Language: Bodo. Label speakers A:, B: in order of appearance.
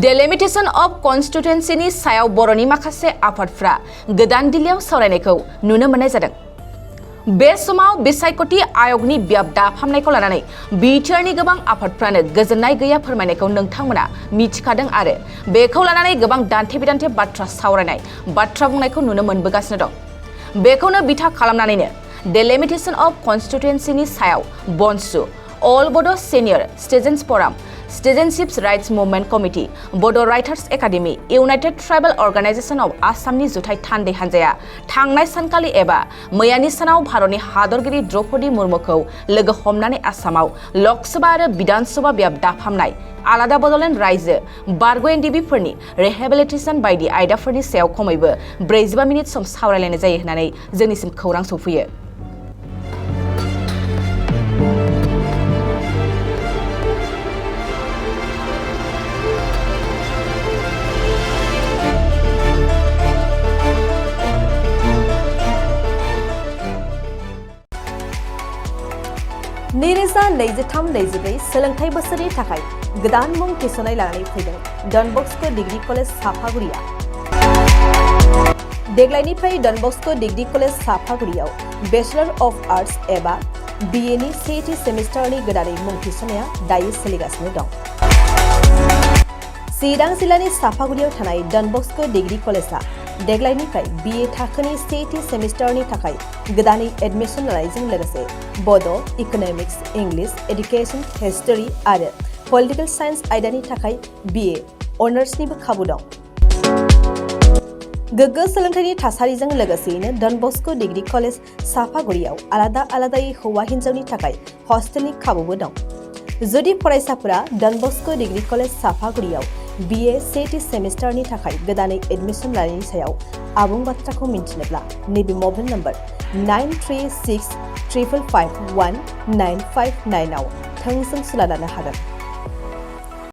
A: Delimitation of Constituency नि सायाव बर'नि माखासे आफादफ्रा गोदान दिल्लीयाव सावरायनायखौ नुनो मोननाय जादों। बे समाव बिसायख'थि आय'गनि बियाब दाफामनायखौ लानानै बिटिआरनि गोबां आफादफ्रानो गोजोननाय गैया फोरमायनायखौ नोंथांमोना मिथिखादों आरो बेखौ लानानै गोबां दान्थे-बिदान्थे बाथ्रा सावरायनाय बाथ्रा बुंनायखौ नुनो मोनबोगासिनो दं। बेखौनो बिथा खालामनानैनो Delimitation of Constituency नि सायाव बनसु All Bodo Senior Citizens Forum, Citizenships Rights Movement Committee, Bodo Writers Academy, United Tribal Organization of Assamनि जुथाइ थान्दै हान्जाया थांनाय सानखालि एबा मैयानि सानाव भारतनि हादरगिरि द्रौपदी मुर्मुखौ लोगो हमनानै आसामाव लकसभा आरो बिधानसभा बियाब दाफामनाय आलादा बड'लेण्ड रायजो बारग' एनडिबिफोरनि रिहेबिलिटेसन बायदि आयदाफोरनि सायाव खमैबो 45 मिनिट सम सावरायलायनाय जायो होननानै जोंनिसिम खौरां सौफैयो। नैरोजा 23-24 सोलोंथाइ बोसोरनि थाखाय गोदान मुं थिसननाय लानानै फैदों डन बस्क' डिग्री कलेज साफागुरिया। देग्लायनिफ्राय डन बस्क' डिग्री कलेज साफागुरियाव बेचलर अफ आर्ट्स एबा BA नि सेथि सेमिस्टारनि गोदानै मुं थिसननाया दायो सोलिगासिनो दं। चिरां जिल्लानि साफागुरियाव थानाय डन बस्क' डिग्री कलेजआ देग्लायनिफ्राय BA थाखोनि सेथि सेमिस्टारनि थाखाय गोदानै एडमिशन लानायजों लोगोसे बड', इक'नमिक्स, इंलिश, एडुकेशन, हिस्टरी आरो पलिटिकल साइन्स आयदानि थाखाय BA अनार्सनिबो खाबु दं। गोग्गो सोलोंथाइनि थासारिजों लोगोसेयैनो डन बस्क' डिग्री कलेज साफागुरियाव आलादा-आलादायै हौवा हिन्जावनि थाखाय हस्टेलनि खाबुबो दं। जुदि फरायसाफोरा डन बस्क' डिग्री कलेज साफागुरियाव BA सेथि सेमिस्टारनि थाखाय गोदानै एडमिशन लानायनि सायाव आबुं बाथ्राखौ मिन्थिनोब्ला नैबे मबाइल नम्बर 9365551959 आव थोंजों सुला लानो हागोन।